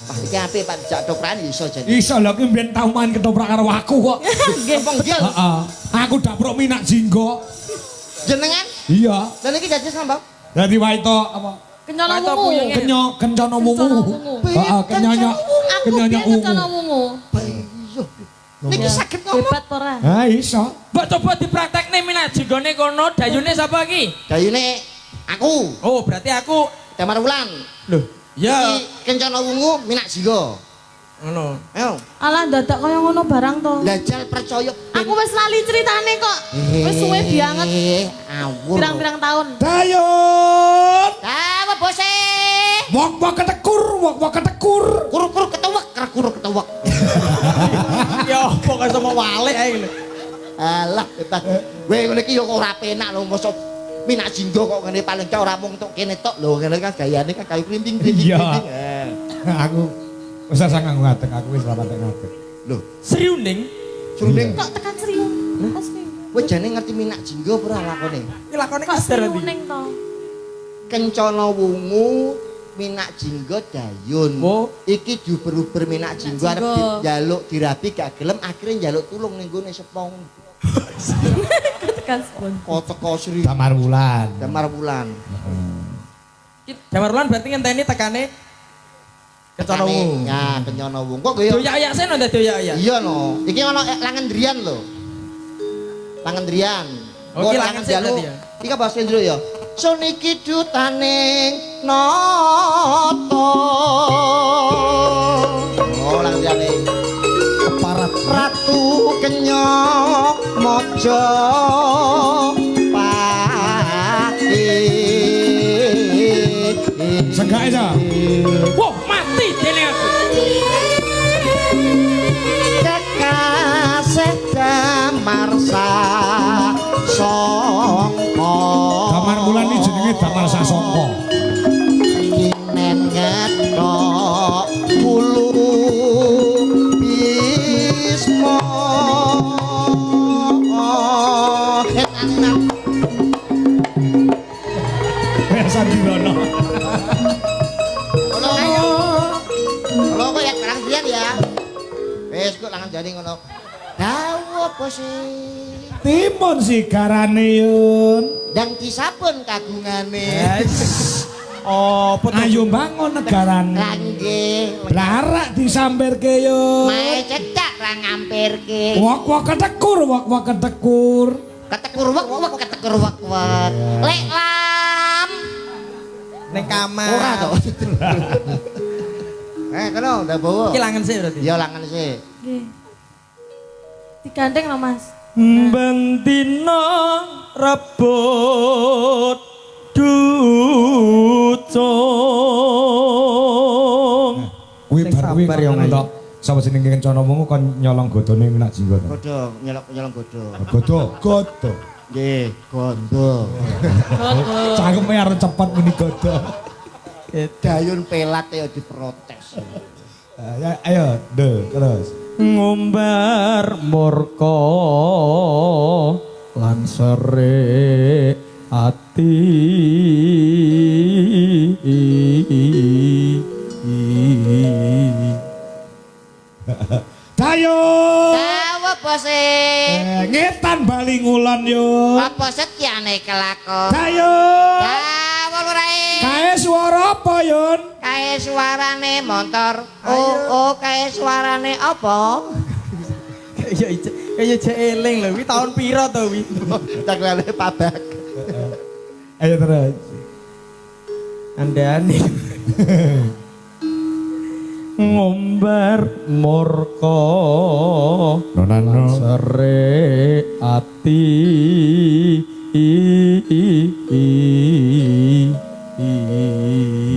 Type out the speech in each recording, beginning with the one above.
Wah, iki apik Pak dijak toprakan iso jadi. Iso lho ki mbiyen tau main ketoprak karo aku kok. Apa nggih? Heeh. Aku daprok minak jinggo. Jenengan? Iya. Lah niki dadi sambang. Dadi waito apa? Kencana wungu. Kencana wungu. Heeh, kenyanya. Aku Kenyanya biar kencana wungu. Iya. Niki saged ngomong. Hebat ora? Ha iso. Mbak coba dipraktekne minat jinggone kono, dayune sapa iki? Dayune aku, Oh, berarti aku. Damar Wulan. Loh, ya. Iki kencana wungu minak jinggo. Ngono. Ayo. Alah dadak kaya ngono barang to. Dajal percaya. Aku wis lali ceritane kok. Wis suwe banget. Awur. Pirang-pirang tahun. Dayun. Apa bose? Wok ketekur. Kur ketuwek. Ya apa kok sama walik ae lho. Alah, hebat. Weh ngene iki yo ora penak lho, mosok minak jinggo kok ngene paling cak ora mung tok kene tok lho, ngene kan gayane kan kayu klinting. Iya. Aku wis sangang ngadeg, aku wis ora patek ngadeg. Lho, Seriuning. Sruning. Kok tekan serius? Pasti. Kowe jane ngerti minak jinggo ora lakone? Iki lakone Kok kasar serius ndi? ning to? Kencana wungu minak jinggo dayun. Oh. Iki diuber-uber minak jinggo arep njaluk dirabi gak gelem akhire njaluk tulung ning gone sepong. Tekan spon. Kok teko Sri Damar Wulan. Damar Wulan. Jamar Wulan berarti ngenteni tekane kencana wungu. Ya, kencana wungu. Kok yo Doyak-ayak seno ndak doyak-ayak. iya no. Iki ono Langendrian lho. Langendrian. Oh, iki Langen sik berarti ya? Iki bahasa Indro ya. Suniki dutaning nata. Oh, Langendriane. Keparat. Ratu Kenya Maja Segak aja. Wah, mati dene aku. Kekasih Damar Sasongko. Damar Wulan iki jenenge Damar Sasongko. Kinen ngetok bulu Bisma. Sandirono. Kalau kok ya kerang dian ya. Wes kok langan jani ngono. Dawa apa sih? Timun sigarane yun. Dan kisapun kagungane. Oh, Ayo bangun negarane. Langge. Larak disampirke yun. Mae cedak ra ngampirke. Wok ketekur. Ketekur wak ketekur wak. Lek lam. ning kamar. Ora to. Kono udah bawa. Iki langen sik berarti. Iya langan sih. Nggih. Digandeng lho, Mas. Bendina rebut ducung. Kuwi Sing bar kuwi sabar ya, ngono tok. Sapa jenenge kencana wungu kon nyolong godone minak jinggo to. Godho nyolong godho. Godo. Nggih, godho. Cangkeme arep cepet muni godo. Dayun pelat ya diprotes. Ayo, terus. Ngumbar murka lan sere ati. Dayun. Dawa bose. Ngetan bali ngulon yo. Apa setyane kelakon? Dayun. Dawa lurae. Kae swara apa yun? Kae suarane motor. Oh, kae suarane apa? Kaya jek eling lho, kuwi tahun piro to kuwi? Taklane pabak. Ayo terus. Andane. Ngombar murka Nonano. sere ati.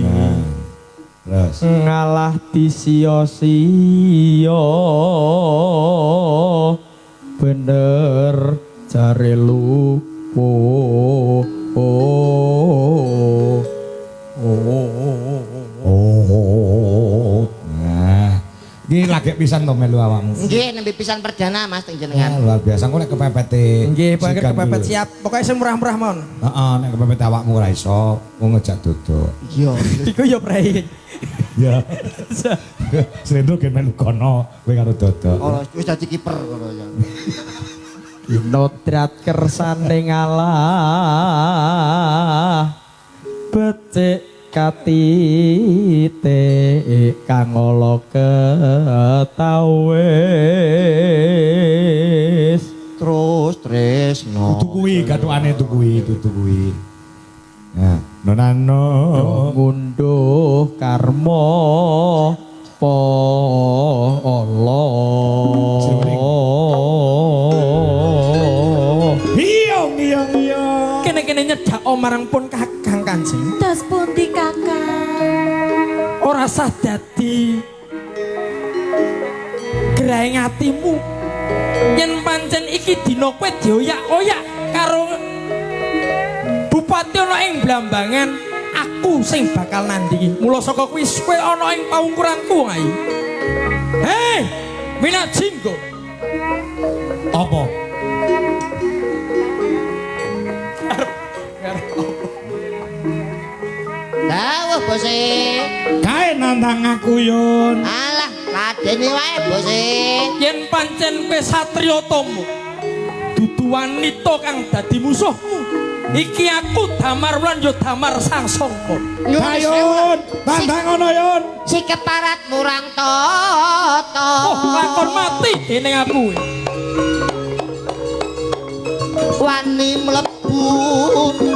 Nah, terus. Ngalah disio-sio bener jare lupo. Oh. Nah, Iki lagi pisan to melu awakmu. Nggih nembe pisan perdana Mas teng jenengan. Luar biasa engko nek kepepete. Nggih, bangker sikan kepepet dulu. siap. Pokoknya sing murah-murah mon. Heeh, nek kepepet awakmu ora iso, wong ngejak dodok. Iya. Iku ya prei. Ya. Slendro gen melu kono kowe karo dodok. Ora wis dadi kiper ngono ya. Nodrat kersane ngalah. Becik katite kang ala ketawis. Terus tresno. Dudu kuwi gathukane dudu kuwi. Ya, nonano. Ngunduh karma pa Allah. Iya. Kene-kene nyedak marang pun Kakang Kanjeng. Das pundi Kakang? Ora sah dadi graing atimu. Yen pancen iki dina kowe dioyak-oyak karo Bupati ana ing Blambangan, aku sing bakal nandingi. Mula saka kuwi kowe ana ing paungkuranku ae. Hei, Minat Jinggo. Apa? Dawuh bose. Kae nantang aku Yun. Alah, ladeni wae bose. Yen pancen kowe satriya tama, dudu wanita kang dadi musuhmu. Iki aku Damar Wulan yo Damar Sangsaka. Kayun, tantang ngono Yun. Si keparat murang toto. Oh, lakon mati dening aku. Wani mlebu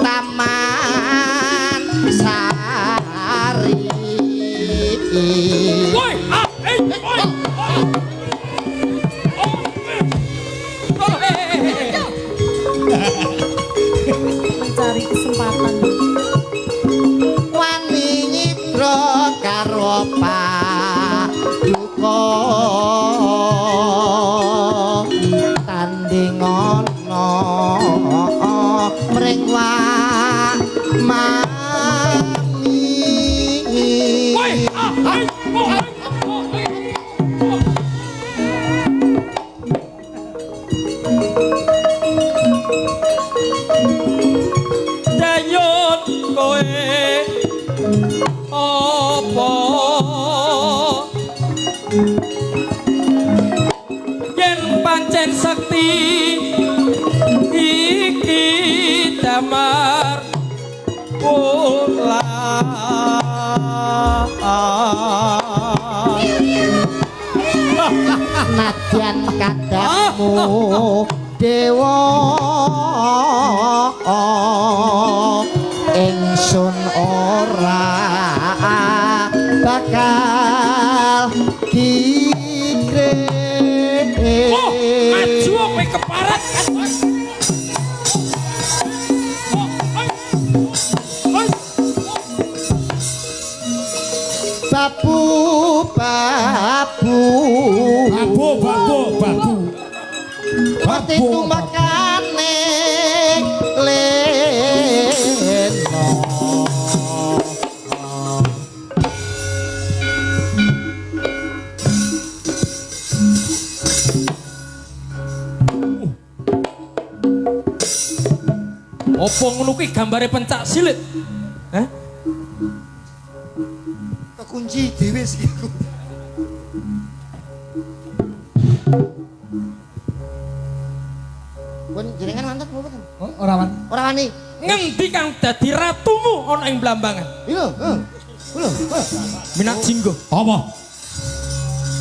taman sari. Woi, woi. Mencari kesempatan. Wani nyidra karo paduka tanding ana mring mami. Woi, Dayun kowe apa yen pancen sekti iki Damar Nadyan kadangmu dewa ingsun ora bakal kikre. Oh, maju kowe keparat. Babu Mati tumakane leno. Apa ngono kuwi gambare pencak silit? Hah? Kekunci dhewe sih. Pun jenengan mantep mboten? Ora wan. Ora wani. Ngendi kang dadi ratumu ana ing Blambangan? Lho, lho. Minat Jinggo. Apa?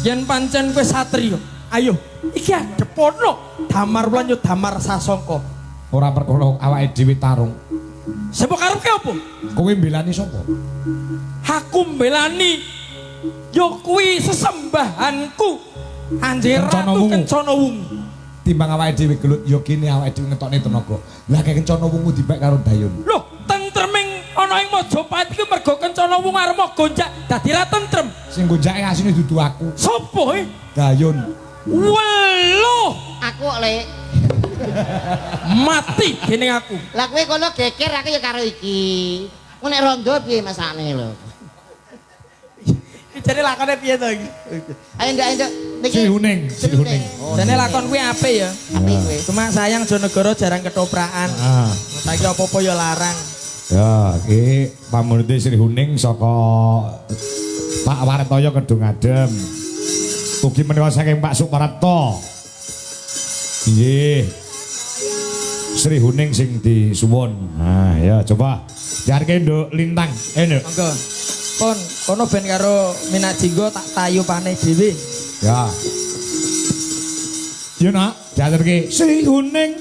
Yen pancen kowe satriya, ayo iki adepono Damar Wulan yo Damar Sasongko. Ora perkara awake dhewe tarung. Sapa karepke apa? Kowe mbelani sapa? Aku mbelani yo kuwi sesembahanku. Anjir Kencana Ratu Wungu. Kencana Wungu. Timbang awake dhewe gelut yo kene awake dhewe ngetokne tenaga. Lah kae Kencana Wungu dibek karo Dayun. Loh, tentreming ana ing Majapahit iki mergo Kencana Wungu arep gonjak dadi ra tentrem. Sing gonjake asine dudu aku. Sopo Dayun. Weloh, Aku kok le. mati dening aku. Lah kowe kono geger aku ya karo iki. Ku nek rondo piye masane lho. Iki Jane lakone piye to iki? Ayo ndak niki. Sri Huning, Sri Huning. Jane lakon kuwi apik ya. Apik kowe. Cuma sayang Jonegoro jarang ketoprakan. Ah. Saiki apa-apa ya larang. Ya, iki pamurite Sri Huning saka Pak Wartoyo Kedung Adem. Ugi menika saking Pak Suparto. Nggih. Sri Huning sing disuwun. Nah, ya coba jarke nduk lintang. Nduk. Monggo. Pun kono ben karo Minak Jinggo tak tayupane dhewe. Ya. Yo nak, jarke Sri Huning.